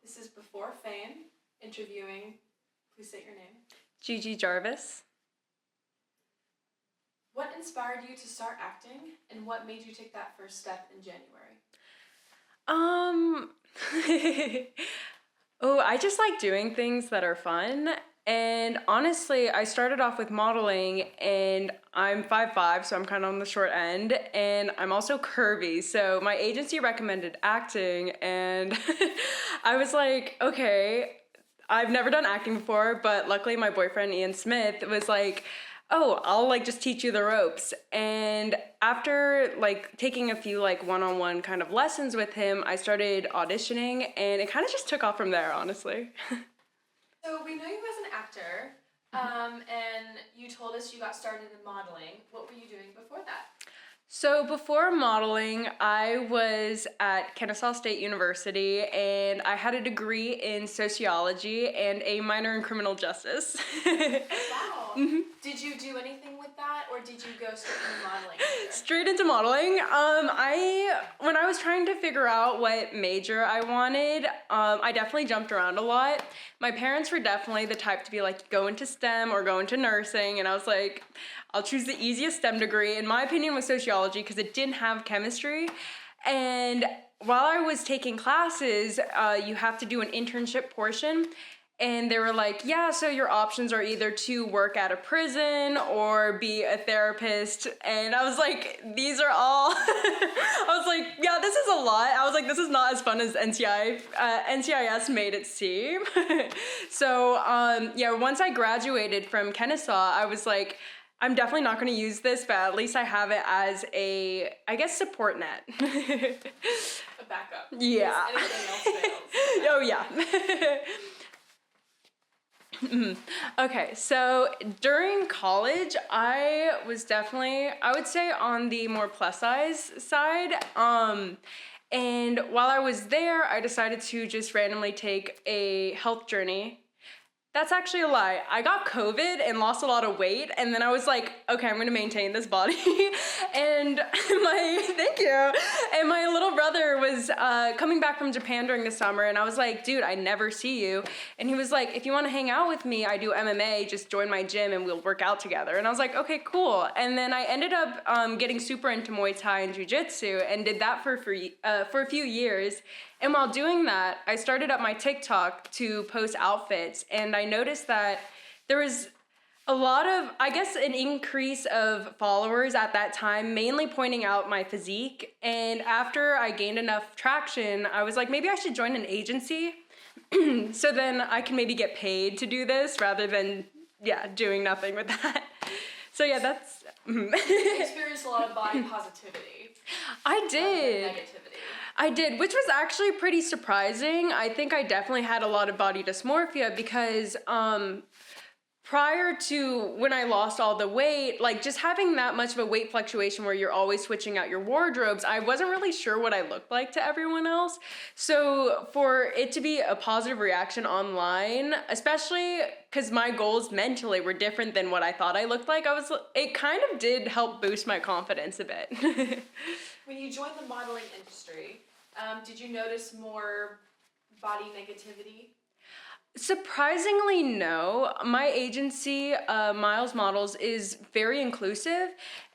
This is Before Fame, interviewing, please state your name. Gigi Jarvis. What inspired you to start acting, and what made you take that first step in January? Oh, I just like doing things that are fun. And honestly, I started off with modeling, and I'm 5'5", so I'm kind of on the short end, and I'm also curvy. So my agency recommended acting, and I was like, okay, I've never done acting before, but luckily my boyfriend Ian Smith was like, oh, I'll like just teach you the ropes. And after like taking a few like one-on-one kind of lessons with him, I started auditioning, and it kind of just took off from there, honestly. So we know you as an actor, and you told us you got started in modeling. What were you doing before that? So before modeling, I was at Kennesaw State University, and I had a degree in sociology and a minor in criminal justice. Wow. Mm-hmm. Did you do anything with that, or did you go straight into modeling? Straight into modeling. When I was trying to figure out what major I wanted, I definitely jumped around a lot. My parents were definitely the type to be like, go into STEM or go into nursing, and I was like, I'll choose the easiest STEM degree. In my opinion, was sociology because it didn't have chemistry. And while I was taking classes, you have to do an internship portion. And they were like, yeah, so your options are either to work at a prison or be a therapist. And I was like, these are all, I was like, yeah, this is a lot. I was like, this is not as fun as NCIS made it seem. So yeah, once I graduated from Kennesaw, I was like, I'm definitely not going to use this, but at least I have it as a, I guess, support net. A backup. Yeah. Anything else fails. Oh, yeah. Okay, so during college, I was definitely, I would say, on the more plus size side. And while I was there, I decided to just randomly take a health journey. That's actually a lie. I got COVID and lost a lot of weight, and then I was like, okay, I'm gonna maintain this body. And thank you. And my little brother was coming back from Japan during the summer, and I was like, dude, I never see you. And he was like, if you wanna hang out with me, I do MMA, just join my gym and we'll work out together. And I was like, okay, cool. And then I ended up getting super into Muay Thai and Jiu-Jitsu, and did that for a few years. And while doing that, I started up my TikTok to post outfits, and I noticed that there was a lot of, I guess, an increase of followers at that time, mainly pointing out my physique. And after I gained enough traction, I was like, maybe I should join an agency so then I can maybe get paid to do this rather than, yeah, doing nothing with that. So yeah, that's... You experienced a lot of body positivity. I did. Negativity. I did, which was actually pretty surprising. I think I definitely had a lot of body dysmorphia because prior to when I lost all the weight, like just having that much of a weight fluctuation where you're always switching out your wardrobes, I wasn't really sure what I looked like to everyone else. So for it to be a positive reaction online, especially because my goals mentally were different than what I thought I looked like, it kind of did help boost my confidence a bit. When you joined the modeling industry, did you notice more body negativity? Surprisingly, no. My agency, Miles Models, is very inclusive.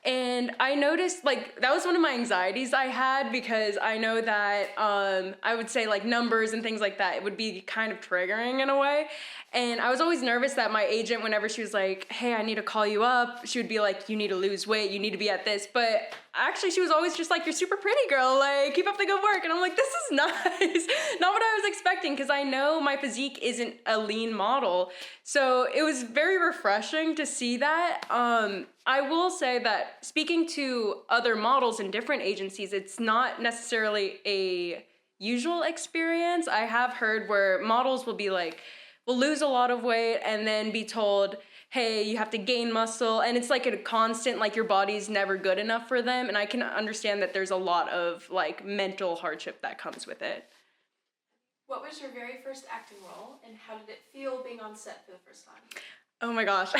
And I noticed, like, that was one of my anxieties I had because I know that I would say, like, numbers and things like that, it would be kind of triggering in a way. And I was always nervous that my agent, whenever she was like, hey, I need to call you up, she would be like, you need to lose weight, you need to be at this. But actually, she was always just like, you're super pretty, girl, like, keep up the good work. And I'm like, this is nice. Not what I was expecting, because I know my physique isn't a lean model. So it was very refreshing to see that. I will say that speaking to other models in different agencies, it's not necessarily a usual experience. I have heard where models will be like, will lose a lot of weight and then be told, hey, you have to gain muscle. And it's like a constant, like your body's never good enough for them. And I can understand that there's a lot of like mental hardship that comes with it. What was your very first acting role, and how did it feel being on set for the first time? Oh my gosh.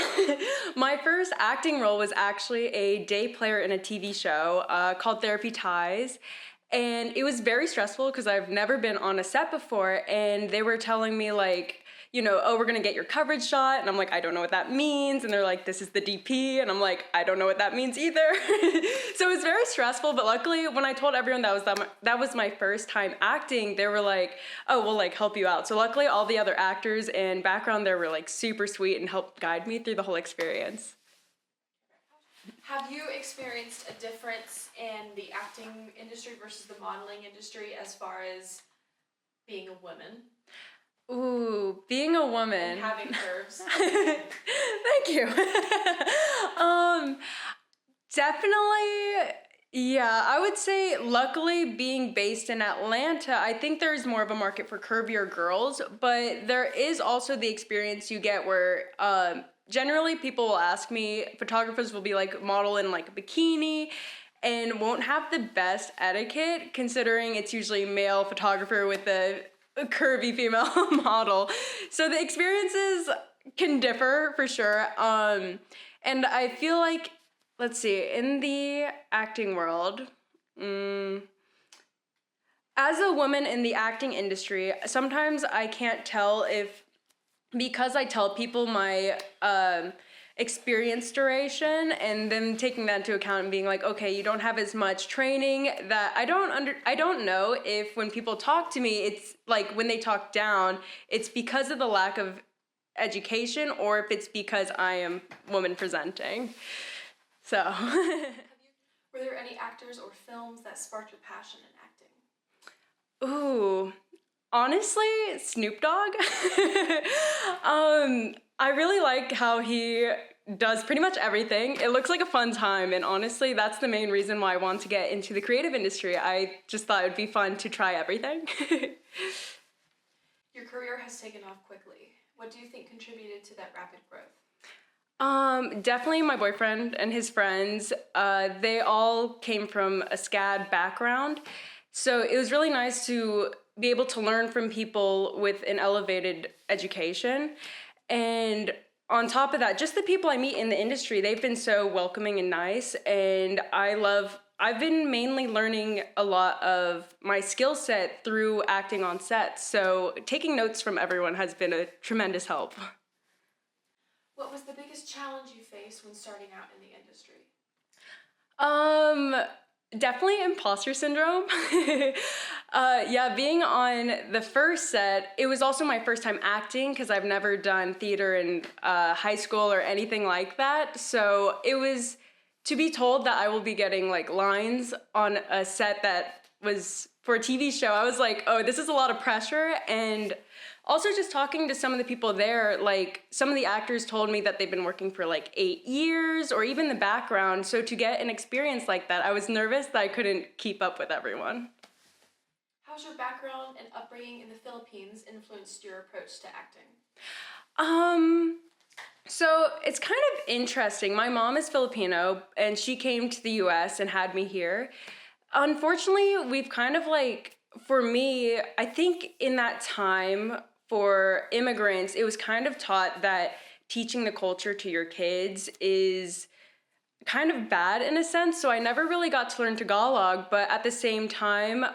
My first acting role was actually a day player in a TV show called Therapy Ties. And it was very stressful because I've never been on a set before, and they were telling me like, you know, oh, we're gonna get your coverage shot, and I'm like, I don't know what that means, and they're like, this is the DP, and I'm like, I don't know what that means either. So it was very stressful, but luckily when I told everyone that was my first time acting, they were like, oh, we'll like help you out. So luckily all the other actors and background there were like super sweet and helped guide me through the whole experience. Have you experienced a difference in the acting industry versus the modeling industry as far as being a woman Ooh, being a woman. and having curves? Thank you. Definitely, yeah, I would say luckily being based in Atlanta, I think there's more of a market for curvier girls, but there is also the experience you get where generally people will ask me, photographers will be like model in like a bikini and won't have the best etiquette considering it's usually male photographer with a curvy female model. So the experiences can differ for sure. And I feel like, let's see, in the acting world, as a woman in the acting industry, sometimes I can't tell if, because I tell people my experience duration and then taking that into account and being like, okay, you don't have as much training, that I don't know if when people talk to me, it's like when they talk down, it's because of the lack of education or if it's because I am woman presenting. So. Were there any actors or films that sparked your passion in acting? Ooh, honestly, Snoop Dogg. I really like how he does pretty much everything. It looks like a fun time, and honestly, that's the main reason why I want to get into the creative industry. I just thought it would be fun to try everything. Your career has taken off quickly. What do you think contributed to that rapid growth? Definitely my boyfriend and his friends. They all came from a SCAD background. So it was really nice to be able to learn from people with an elevated education. And on top of that, just the people I meet in the industry, they've been so welcoming and nice. And I've been mainly learning a lot of my skill set through acting on sets. So taking notes from everyone has been a tremendous help. What was the biggest challenge you faced when starting out in the industry? Definitely imposter syndrome. Yeah, being on the first set, it was also my first time acting because I've never done theater in high school or anything like that. So it was to be told that I will be getting like lines on a set that was for a TV show. I was like, oh, this is a lot of pressure. And also just talking to some of the people there, like some of the actors told me that they've been working for like 8 years or even the background. So to get an experience like that, I was nervous that I couldn't keep up with everyone. How's your background and upbringing in the Philippines influenced your approach to acting? So it's kind of interesting. My mom is Filipino and she came to the US and had me here. Unfortunately, we've kind of like, for me, I think in that time for immigrants, it was kind of taught that teaching the culture to your kids is kind of bad in a sense. So I never really got to learn Tagalog, but at the same time,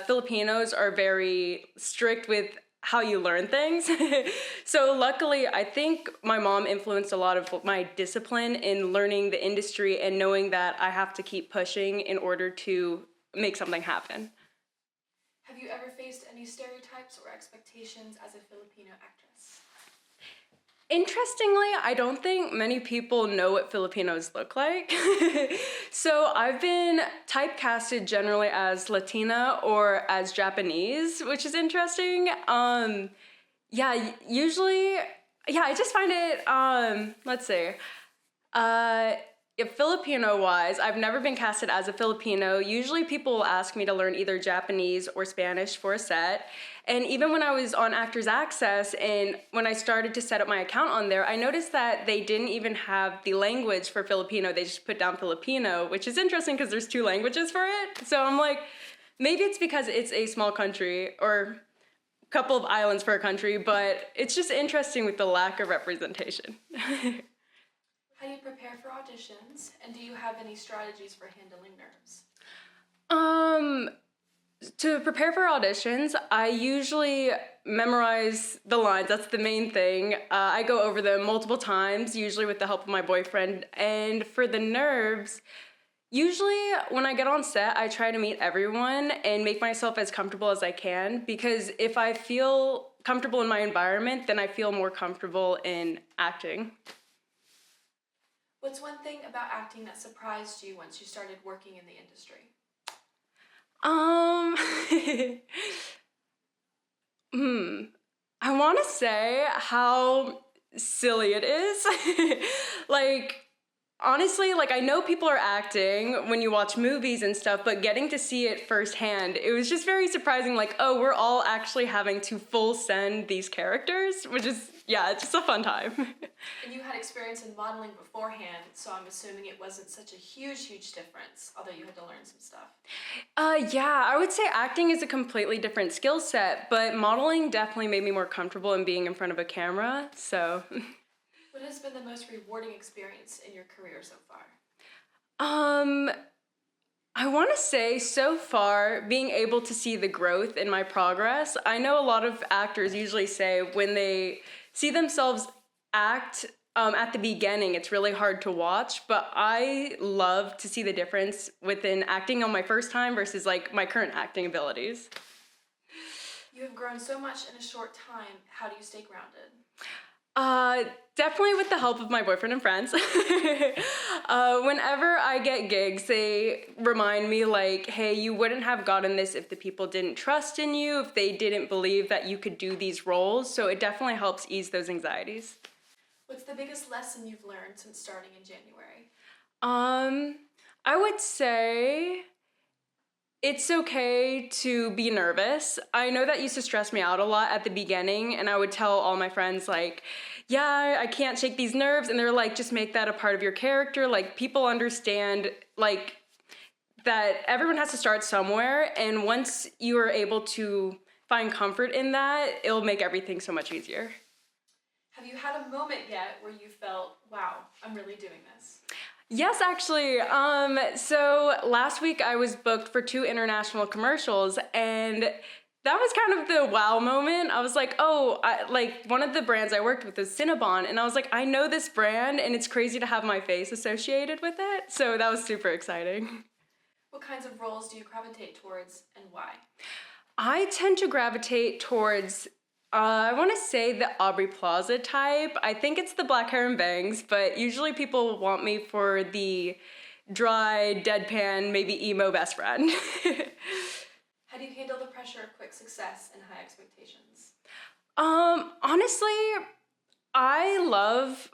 Filipinos are very strict with how you learn things. So luckily, I think my mom influenced a lot of my discipline in learning the industry and knowing that I have to keep pushing in order to make something happen. Have you ever faced any stereotypes or expectations as a Filipino actress? Interestingly, I don't think many people know what Filipinos look like. So I've been typecasted generally as Latina or as Japanese, which is interesting. Yeah, usually, yeah, I just find it, let's see. If Filipino-wise, I've never been casted as a Filipino. Usually people will ask me to learn either Japanese or Spanish for a set. And even when I was on Actors Access and when I started to set up my account on there, I noticed that they didn't even have the language for Filipino. They just put down Filipino, which is interesting because there's 2 languages for it. So I'm like, maybe it's because it's a small country or a couple of islands for a country, but it's just interesting with the lack of representation. How do you prepare for auditions, and do you have any strategies for handling nerves? To prepare for auditions, I usually memorize the lines. That's the main thing. I go over them multiple times, usually with the help of my boyfriend. And for the nerves, usually when I get on set, I try to meet everyone and make myself as comfortable as I can, because if I feel comfortable in my environment, then I feel more comfortable in acting. What's one thing about acting that surprised you once you started working in the industry? Um, I want to say how silly it is. Like, honestly, like, I know people are acting when you watch movies and stuff, but getting to see it firsthand, it was just very surprising. Like, oh, we're all actually having to full send these characters, which is, yeah, it's just a fun time. And you had experience in modeling beforehand, so I'm assuming it wasn't such a huge difference, although you had to learn some stuff. Yeah, I would say acting is a completely different skill set, but modeling definitely made me more comfortable in being in front of a camera, so. What has been the most rewarding experience in your career so far? I want to say so far being able to see the growth in my progress. I know a lot of actors usually say when they see themselves act at the beginning, it's really hard to watch, but I love to see the difference within acting on my first time versus like my current acting abilities. You have grown so much in a short time. How do you stay grounded? Definitely with the help of my boyfriend and friends. Whenever I get gigs, they remind me like, hey, you wouldn't have gotten this if the people didn't trust in you, if they didn't believe that you could do these roles. So it definitely helps ease those anxieties. What's the biggest lesson you've learned since starting in January? I would say it's okay to be nervous. I know that used to stress me out a lot at the beginning, and I would tell all my friends, like, yeah, I can't shake these nerves. And they're like, just make that a part of your character. Like, people understand, like, that everyone has to start somewhere. And once you are able to find comfort in that, it'll make everything so much easier. Have you had a moment yet where you felt, wow, I'm really doing this? Yes, actually. So last week I was booked for 2 international commercials, and that was kind of the wow moment. I was like, oh, like one of the brands I worked with is Cinnabon, and I was like, I know this brand, and it's crazy to have my face associated with it. So that was super exciting. What kinds of roles do you gravitate towards and why? I tend to gravitate towards I want to say the Aubrey Plaza type. I think it's the black hair and bangs, but usually people want me for the dry, deadpan, maybe emo best friend. How do you handle the pressure of quick success and high expectations? Honestly, I love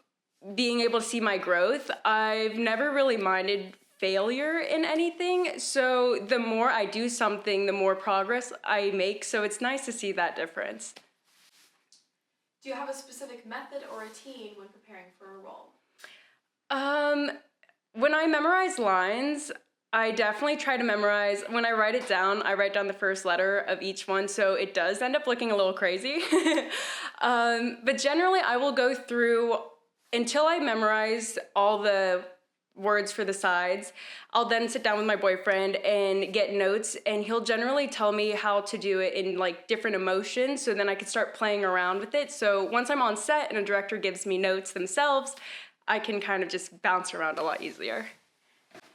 being able to see my growth. I've never really minded failure in anything, so the more I do something, the more progress I make, so it's nice to see that difference. Do you have a specific method or routine when preparing for a role? When I memorize lines, I definitely try to memorize. When I write it down, I write down the first letter of each one, so it does end up looking a little crazy. But generally, I will go through until I memorize all the words for the sides. I'll then sit down with my boyfriend and get notes, and he'll generally tell me how to do it in like different emotions, so then I can start playing around with it. So once I'm on set and a director gives me notes themselves, I can kind of just bounce around a lot easier.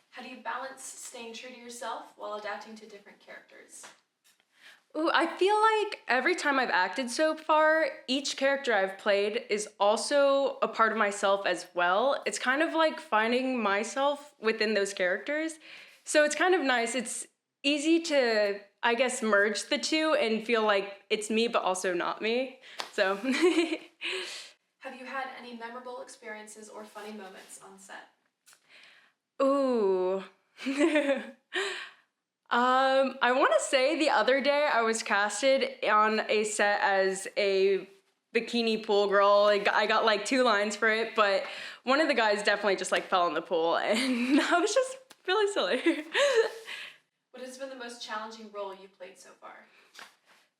How do you balance staying true to yourself while adapting to different characters? Ooh, I feel like every time I've acted so far, each character I've played is also a part of myself as well. It's kind of like finding myself within those characters. So it's kind of nice. It's easy to, I guess, merge the two and feel like it's me, but also not me. So. Have you had any memorable experiences or funny moments on set? Ooh. I want to say the other day I was casted on a set as a bikini pool girl. Like, I got like 2 lines for it, but one of the guys definitely just like fell in the pool, and that was just really silly. What has been the most challenging role you played so far?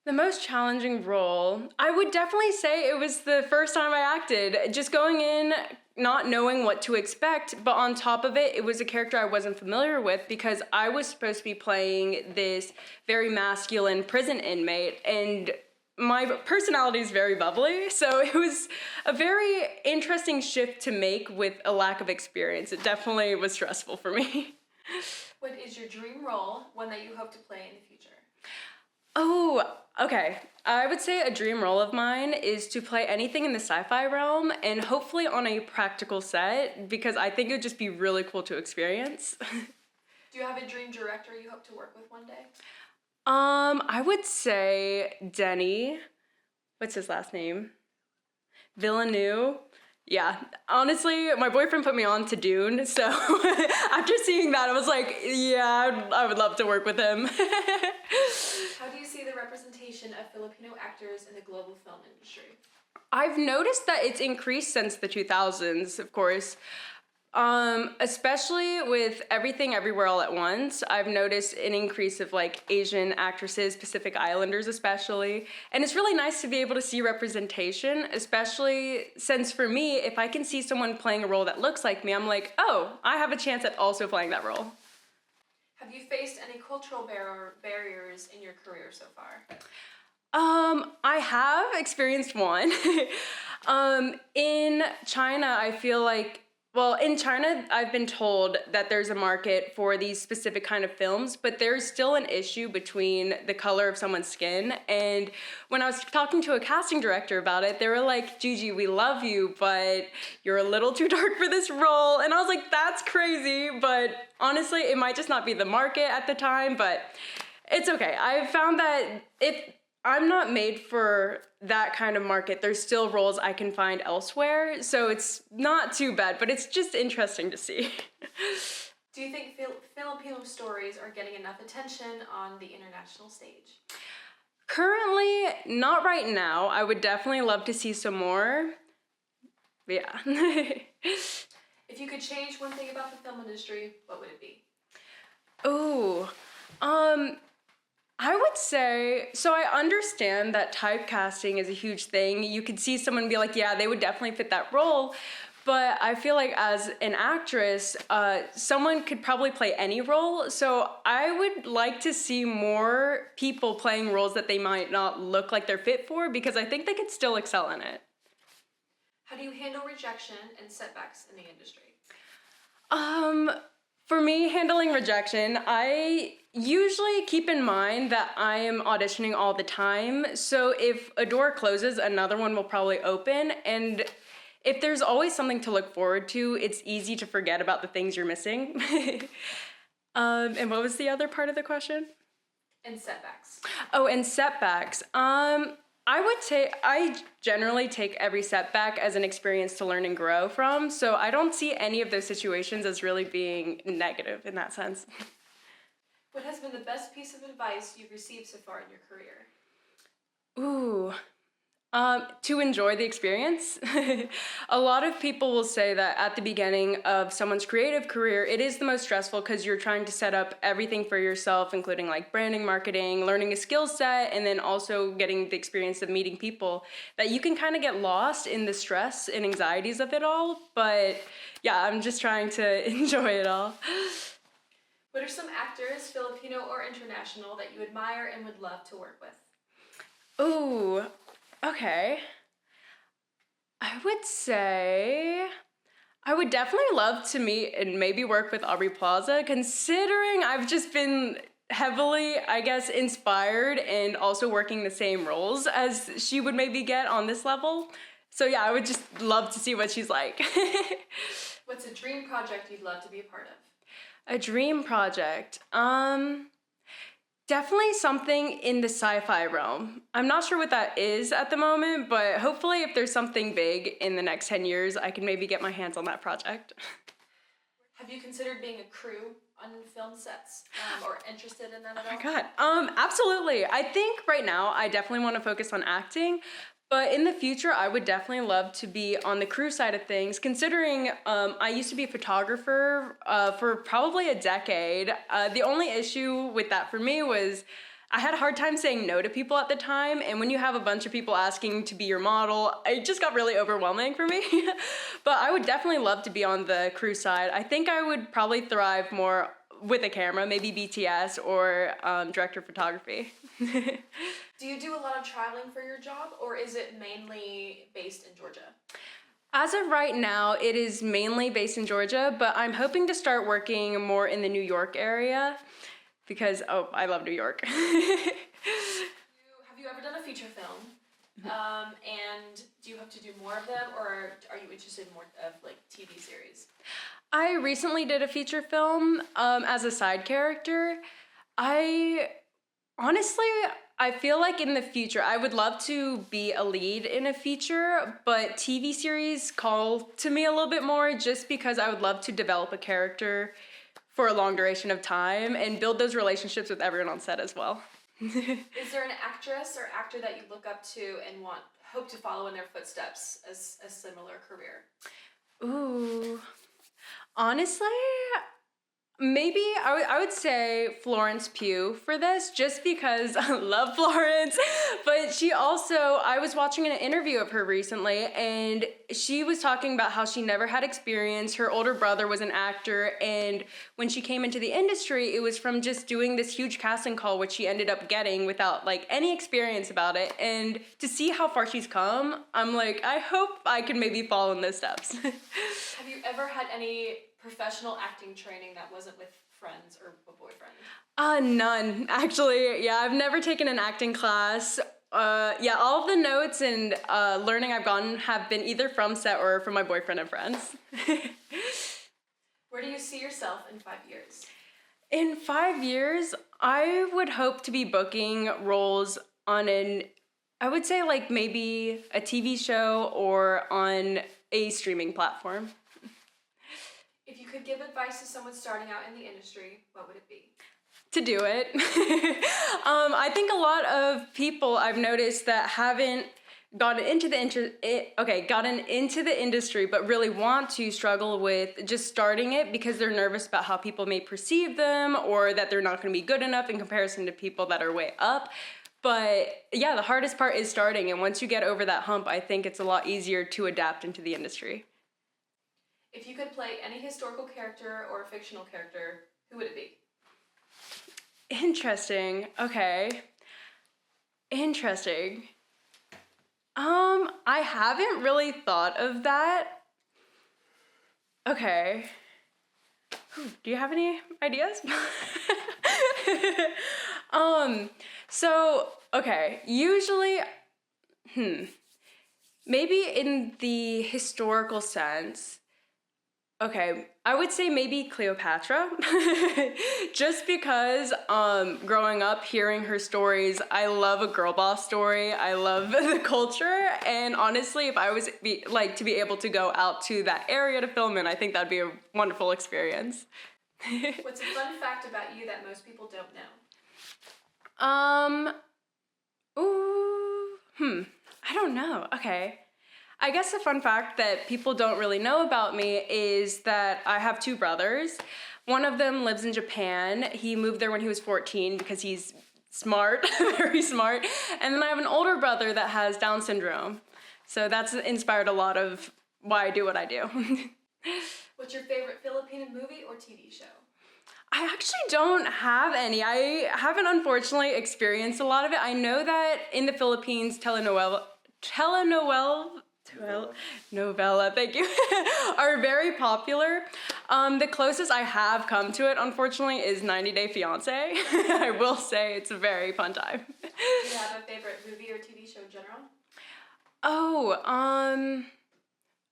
The most challenging role, I would definitely say it was the first time I acted. Just going in, not knowing what to expect, but on top of it, it was a character I wasn't familiar with because I was supposed to be playing this very masculine prison inmate, and my personality is very bubbly, so it was a very interesting shift to make with a lack of experience. It definitely was stressful for me. What is your dream role, one that you hope to play in the future? Oh, okay. I would say a dream role of mine is to play anything in the sci-fi realm and hopefully on a practical set because I think it would just be really cool to experience. Do you have a dream director you hope to work with one day? I would say Denny. What's his last name? Villeneuve. Yeah, honestly, my boyfriend put me on to Dune, so after seeing that, I was like, yeah, I would love to work with him. How do you see the representation of Filipino actors in the global film industry? I've noticed that it's increased since the 2000s, of course. Especially with Everything Everywhere All at Once, I've noticed an increase of like Asian actresses, Pacific Islanders especially, and it's really nice to be able to see representation, especially since for me, if I can see someone playing a role that looks like me, I'm like, oh, I have a chance at also playing that role. Have you faced any cultural barriers in your career so far? I have experienced one. In China, I feel like, well, in China, I've been told that there's a market for these specific kind of films, but there's still an issue between the color of someone's skin. And when I was talking to a casting director about it, they were like, Gigi, we love you, but you're a little too dark for this role. And I was like, that's crazy. But honestly, it might just not be the market at the time, but it's okay. I've found that if I'm not made for that kind of market, there's still roles I can find elsewhere, so it's not too bad, but it's just interesting to see. Do you think Filipino stories are getting enough attention on the international stage? Currently, not right now. I would definitely love to see some more. Yeah. If you could change one thing about the film industry, what would it be? Oh, I would say, so I understand that typecasting is a huge thing. You could see someone and be like, yeah, they would definitely fit that role. But I feel like as an actress, someone could probably play any role. So I would like to see more people playing roles that they might not look like they're fit for because I think they could still excel in it. How do you handle rejection and setbacks in the industry? For me, handling rejection, I usually keep in mind that I am auditioning all the time. So if a door closes, another one will probably open. And if there's always something to look forward to, it's easy to forget about the things you're missing. And what was the other part of the question? And setbacks. Oh, and setbacks. I would say I generally take every setback as an experience to learn and grow from, so I don't see any of those situations as really being negative in that sense. What has been the best piece of advice you've received so far in your career? Ooh, to enjoy the experience. A lot of people will say that at the beginning of someone's creative career, it is the most stressful because you're trying to set up everything for yourself, including like branding, marketing, learning a skill set, and then also getting the experience of meeting people, that you can kind of get lost in the stress and anxieties of it all. But yeah, I'm just trying to enjoy it all. What are some actors, Filipino or international, that you admire and would love to work with? Ooh. Okay. I would say I would definitely love to meet and maybe work with Aubrey Plaza, considering I've just been heavily, I guess, inspired and also working the same roles as she would maybe get on this level. So yeah, I would just love to see what she's like. What's a dream project you'd love to be a part of? A dream project. Definitely something in the sci-fi realm. I'm not sure what that is at the moment, but hopefully if there's something big in the next 10 years, I can maybe get my hands on that project. Have you considered being a crew on film sets or interested in that at all? Oh my God, absolutely. I think right now I definitely want to focus on acting, but in the future I would definitely love to be on the crew side of things, considering I used to be a photographer for probably a decade. The only issue with that for me was I had a hard time saying no to people at the time, and when you have a bunch of people asking to be your model, it just got really overwhelming for me. But I would definitely love to be on the crew side. I think I would probably thrive more with a camera, maybe BTS or director of photography. Do you do a lot of traveling for your job, or is it mainly based in Georgia? As of right now, it is mainly based in Georgia, but I'm hoping to start working more in the New York area because, oh, I love New York. Have you ever done a feature film? And do you hope to do more of them, or are you interested in more of like TV series? I recently did a feature film as a side character. Honestly, I feel like in the future, I would love to be a lead in a feature, but TV series call to me a little bit more just because I would love to develop a character for a long duration of time and build those relationships with everyone on set as well. Is there an actress or actor that you look up to and hope to follow in their footsteps as a similar career? Ooh, honestly, maybe I would say Florence Pugh for this, just because I love Florence. But she also, I was watching an interview of her recently, and she was talking about how she never had experience. Her older brother was an actor, and when she came into the industry, it was from just doing this huge casting call, which she ended up getting without like any experience about it. And to see how far she's come, I'm like, I hope I can maybe follow in those steps. Have you ever had any professional acting training that wasn't with friends or a boyfriend? None, actually. Yeah, I've never taken an acting class. Yeah, all of the notes and learning I've gotten have been either from set or from my boyfriend and friends. Where do you see yourself in 5 years? In 5 years, I would hope to be booking roles on I would say like maybe a TV show or on a streaming platform. If you could give advice to someone starting out in the industry, what would it be? To do it. I think a lot of people I've noticed that haven't gotten into the industry but really want to struggle with just starting it because they're nervous about how people may perceive them or that they're not going to be good enough in comparison to people that are way up. But yeah, the hardest part is starting, and once you get over that hump, I think it's a lot easier to adapt into the industry. If you could play any historical character or fictional character, who would it be? Interesting. Okay. Interesting. I haven't really thought of that. Okay. Do you have any ideas? Okay, usually, maybe in the historical sense, okay, I would say maybe Cleopatra, just because growing up, hearing her stories, I love a girl boss story. I love the culture, and honestly, if I was to be able to go out to that area to film in, I think that'd be a wonderful experience. What's a fun fact about you that most people don't know? I don't know. Okay. I guess a fun fact that people don't really know about me is that I have two brothers. One of them lives in Japan. He moved there when he was 14 because he's smart, very smart. And then I have an older brother that has Down syndrome. So that's inspired a lot of why I do what I do. What's your favorite Filipino movie or TV show? I actually don't have any. I haven't unfortunately experienced a lot of it. I know that in the Philippines, telenovela, thank you, are very popular. The closest I have come to it, unfortunately, is 90 Day Fiancé. I will say it's a very fun time. Do you have a favorite movie or TV show in general? Oh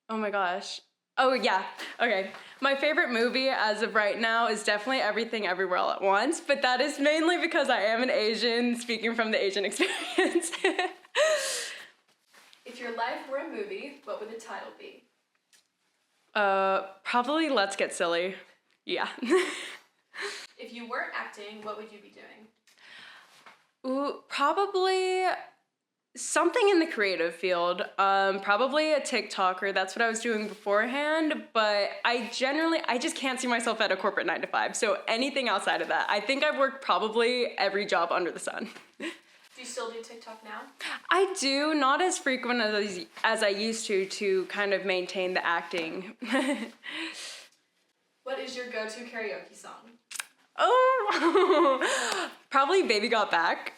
my gosh. Oh yeah, okay. My favorite movie as of right now is definitely Everything Everywhere All at Once, but that is mainly because I am an Asian, speaking from the Asian experience. If your life were a movie, what would the title be? Probably Let's Get Silly. Yeah. If you weren't acting, what would you be doing? Ooh, probably Something in the creative field, probably a TikToker. That's what I was doing beforehand, but I just can't see myself at a corporate 9 to 5. So anything outside of that, I think I've worked probably every job under the sun. Do you still do TikTok now? I do, not as frequent as I used to kind of maintain the acting. What is your go-to karaoke song? Oh, probably Baby Got Back.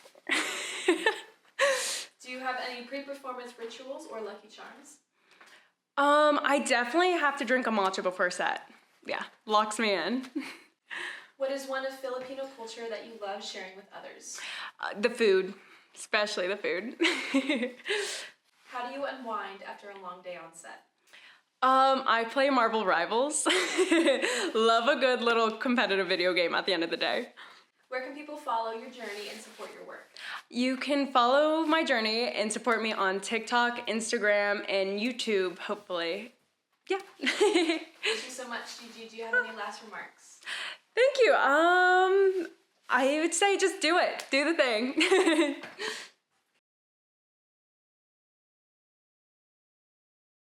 Do you have any pre-performance rituals or Lucky Charms? I definitely have to drink a matcha before set. Yeah, locks me in. What is one of Filipino culture that you love sharing with others? The food, especially the food. How do you unwind after a long day on set? I play Marvel Rivals. Love a good little competitive video game at the end of the day. Where can people follow your journey and support your work? You can follow my journey and support me on TikTok, Instagram, and YouTube, hopefully. Yeah. Thank you so much, Gigi. Do you have any last remarks? Thank you. I would say just do it. Do the thing.